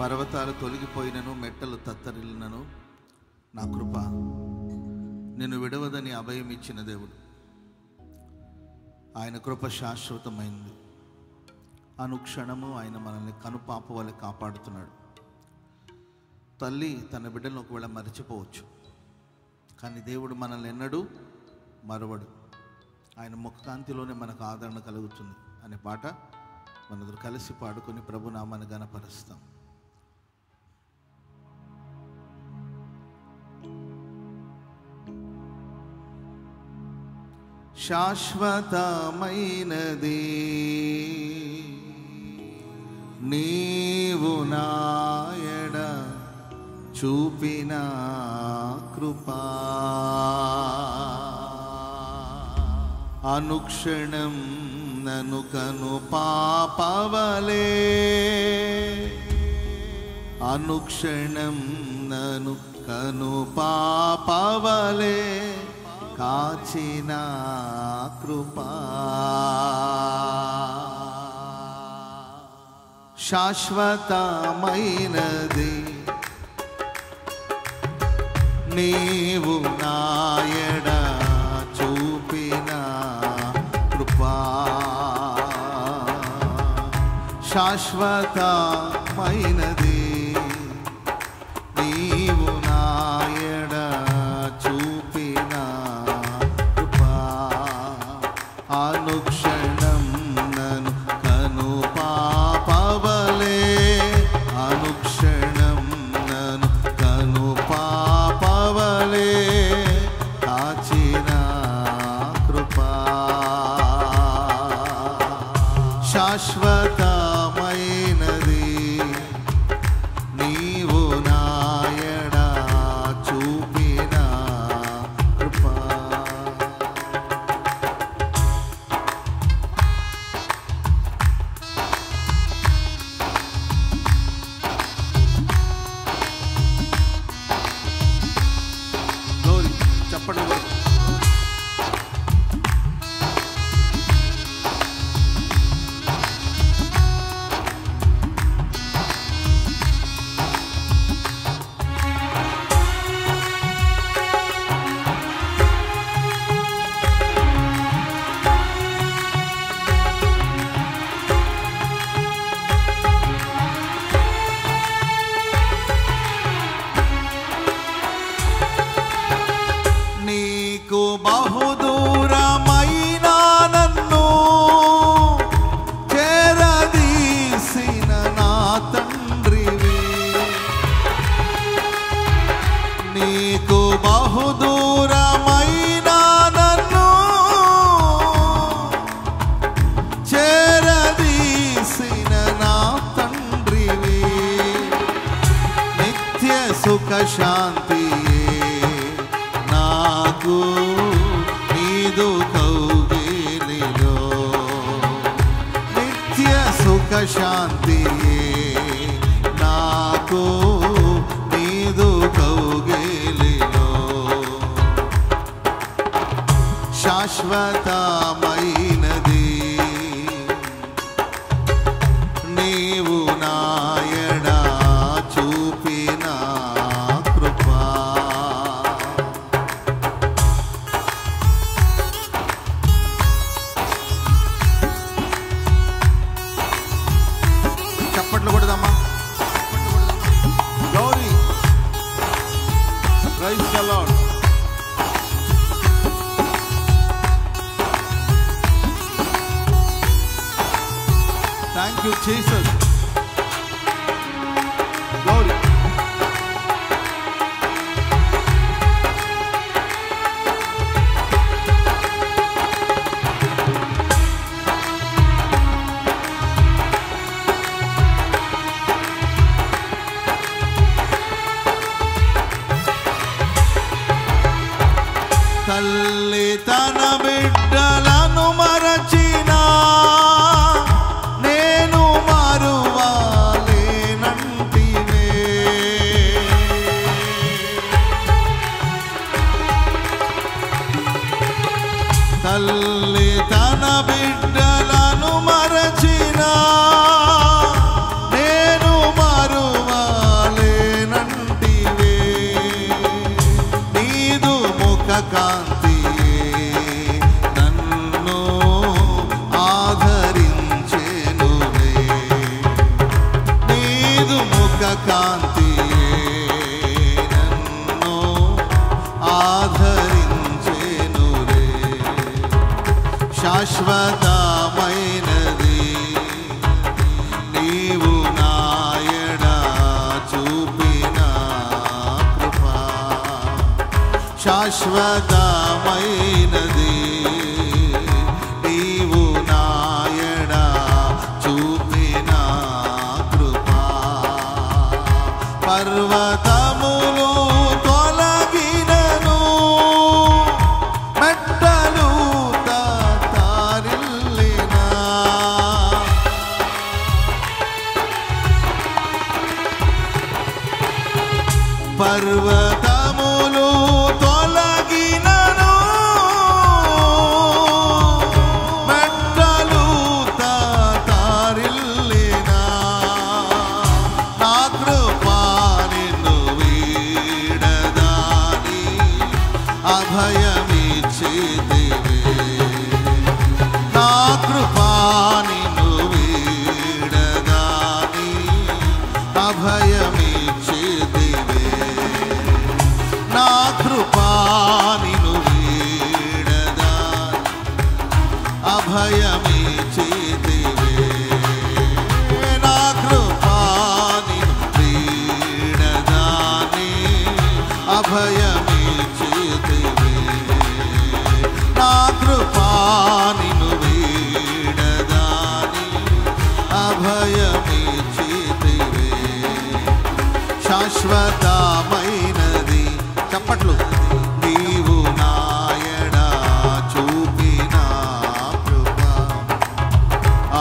పర్వతాలు తొలగిపోయినను, మెట్టలు తత్తరిల్లినను నా కృప నిన్ను విడవదని అభయం ఇచ్చిన దేవుడు. ఆయన కృప శాశ్వతమైంది. అనుక్షణము ఆయన మనల్ని కనుపాప వలె కాపాడుతున్నాడు. తల్లి తన బిడ్డలను ఒకవేళ మరిచిపోవచ్చు, కానీ దేవుడు మనల్ని ఎన్నడూ మరవడు. ఆయన ముఖకాంతిలోనే మనకు ఆదరణ కలుగుతుంది అనే పాట మనందరూ కలిసి పాడుకొని ప్రభునామాన్ని ఘనపరుస్తాం. శాశ్వతమైనది నీవు నాయడ చూపిన కృపా, అనుక్షణం నన్ను కను పాపవలే, అనుక్షణం నన్ను కను పాపవలే కాచిన కృపా, శాశ్వతమైనది నీవు నాయడ చూపిన కృపా, శాశ్వతమైనది నీవు నాయడ చూపిన కృపా, అనుక్షణం నన్ను కను పాపవలే, అనుక్షణం నన్ను కను పాపవలే కాచిన కృపా, శాశ్వతమైనది నీవు నాయడ చూపిన కృపా. చెప్పండి బహుదూరమైన నన్ను చేరదీసిన నా తండ్రివి, నీకు బహుదూరమైన నన్ను చేరదీసిన నా తండ్రివి, నిత్య సుఖ శాంతి నాకు నీదు కౌగిలిలో, నిత్య సుఖ శాంతి నాకు నీదు కౌగిలిలో, శాశ్వతమైనది నీవు నాయడ చూపిన కృపా, చప్పట్లు కొడదామా. Glory, praise the lord. Thank you Jesus. Glory. తల్లి తన బిడ్డలను మరచినా నేను మరువను కాంతియే నన్ను ఆధరించెనులే. శాశ్వతమైనది నీవు నాయడ చూపిన కృపా. శాశ్వతమైనది నీవు నాయడ చూపిన కృపా. పర్వతములు తొలగినను మెట్టలు తారిల్లినా. పర్వతములు తొలగినను మెట్టలు తారిల్లినా. నా కృపా నిన్ను వీడదాని అభయమిచ్చితివే. నా కృపా నిన్ను వీడదాని అభయమిచ్చితివే. నా కృపా నిన్ను వీడదాని అభయమిచ్చితివే. నా కృపా నిన్ను వీడదాని అభయమిచ్చితివే. నా కృపా నిన్ను వీడదాని అభయమిచ్చితివే. శాశ్వతమైనది చప్పట్లు నీవు నాయడ చూపిన కృపా.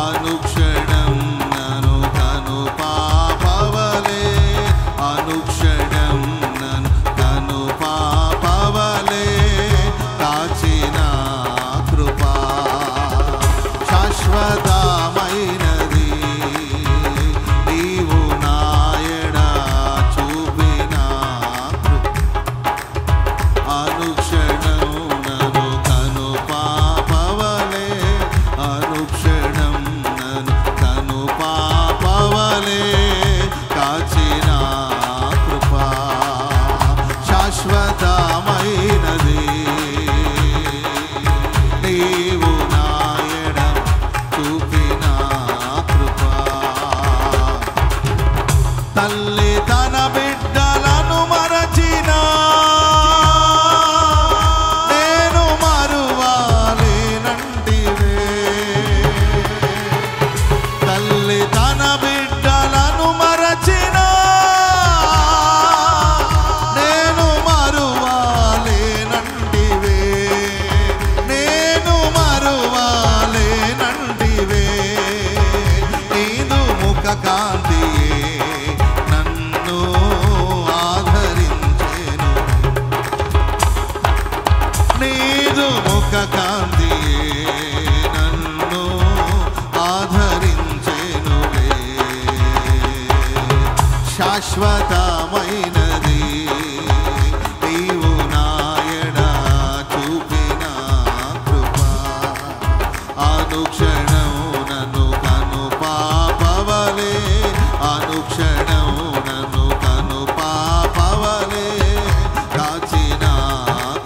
అనుక్షణం నన్ను కను పాపవలే. అనుక్షణం నన్ను కను పాపవలే కాచిన కృపా. శాశ్వతమైనది నీవు నాయడ చూపిన కృప. అనుక్షణం నన్ను కను పాపవలే. అనుక్షణం నన్ను కను పాపవలే కాచిన కృపా. శాశ్వతమైనది నీవు నాయడ చూపిన కృపా. తల్లి తన బిడ్డలను మరచిన నేను మరువాలేనంటివే. తల్లి తన బిడ్డలను మరచిన నేను మరువాలేనంటివే. నేను మరువాలేనంటివే. నీదు ముఖ కాంతియే నన్ను ఆధరించెను. నీదు ముఖ కాంతియే నన్ను ఆధరించెనులే. శాశ్వతమైనది నీవు నాయడ చూపిన కృపా. అనుక్షణం నన్ను కను పాపవలే. అనుక్షణం నన్ను కను పాపవలే కాచిన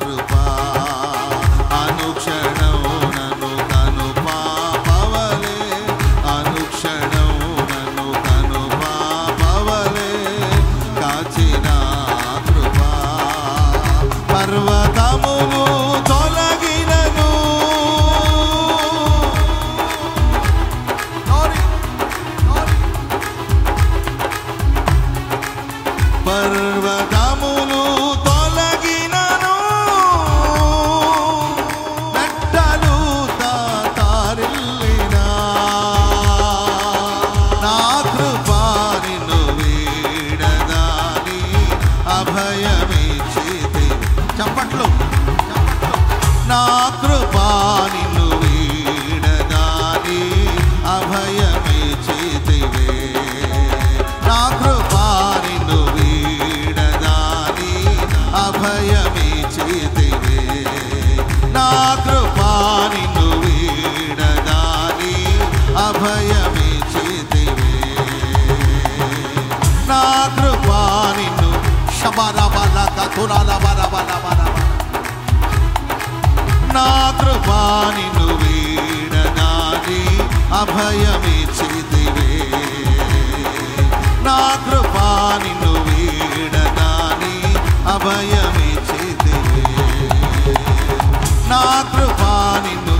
కృపా. అనుక్షణం నన్ను కను పాపవలే. అనుక్షణం నన్ను కను పాపవలే కాచిన కృపా. పర్వతములు తొలగినను పర్వతములు తొలగినను మెట్టలు తారిల్లినా. నా కృపా నిన్ను వీడదాని అభయమిచ్చితివే. చప్పట్లు. నా కృపా నిన్ను వీడదాని అభయమిచ్చితివే. నా కృపా నిన్ను వీడదాని అభయమిచ్చితివే. నా కృపా నిన్ను వీడదాని అభయమిచ్చితివే. నా నా కృపా నిన్ను వీడనాని అభయమిచ్చితివే, నా కృపా నిన్ను వీడనాని అభయమిచ్చితివే, నా కృపా నిన్ను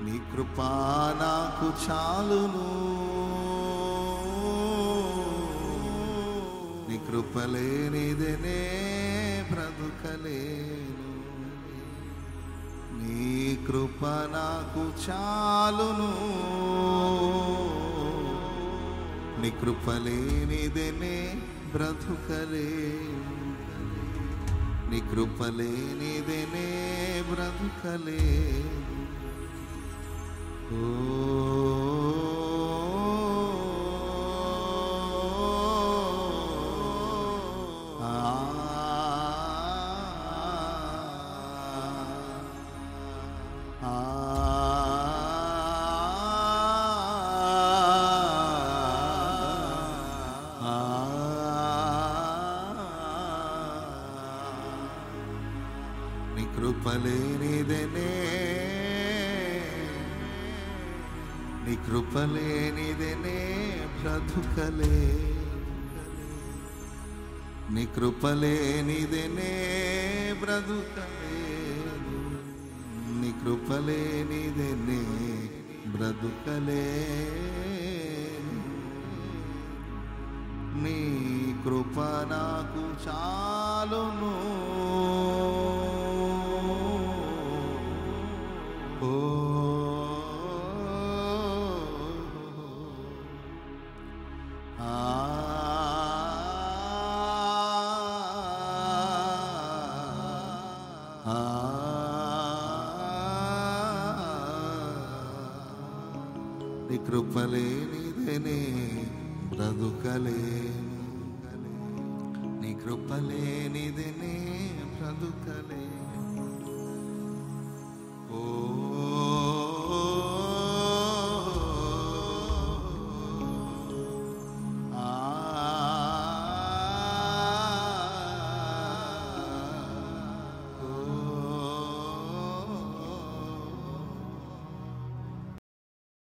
నీ కృపా నాకు చాలును, నీ కృప లేనిదే బ్రతుకలేను, నీ కృప నాకు చాలును, నీ కృప లేనిదే బ్రతుకలేను, నీ కృప లేనిదే బ్రతుకలేను. నీ కృపలేనిదనే, నీ కృపలేనిదనే బ్రతుకలే, నీ కృపలేనిదనే బ్రతుకలే, నీ కృపలేనిదనే బ్రతుకలే, నీ కృప నాకు చాలును. నీ కృపలేనిదనే బ్రతుకలేను, నీ కృపలేనిదనే బ్రతుకలేను. ఓ